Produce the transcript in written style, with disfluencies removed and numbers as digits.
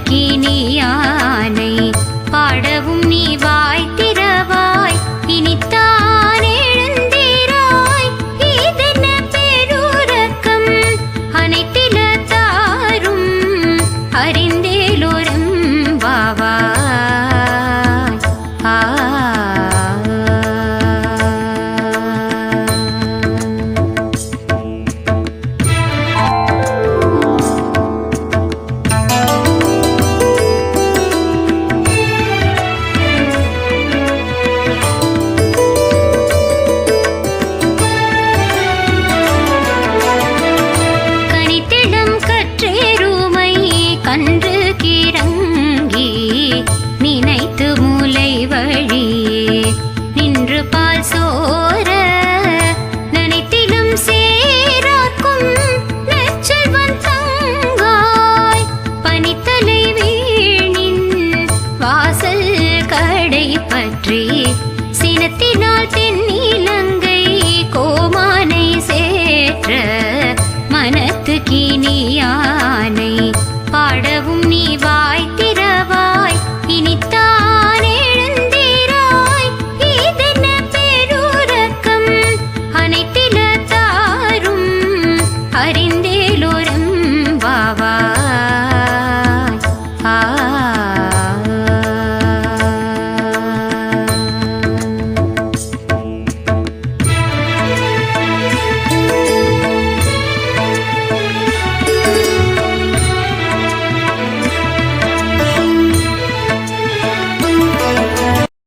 கினியானை பாடவும் நீ வாய் திறவாய் இனித்தான் எழுந்திராய் இதென்ன பெருரக்கம் அனைத்தில தாரும் அறிந்தேலோரும் வாவாய் கன்று கிறங்கி நினைத்து மூலை வழியே நின்று பால் சோர நினைத்திலும் சேராக்கும் நெச்சல்வன் தங்காய் பனித்தலை வீணின் வாசல் கடை பற்றி சினத்தினால் தென்னிலங்கை கோமானை சேற்ற மனத்து கினியானை பாடவும் நீ வாய் திறவாய் இனித்தான் எழுந்திராய் இதென்ன பெருரக்கம் அனைத்தில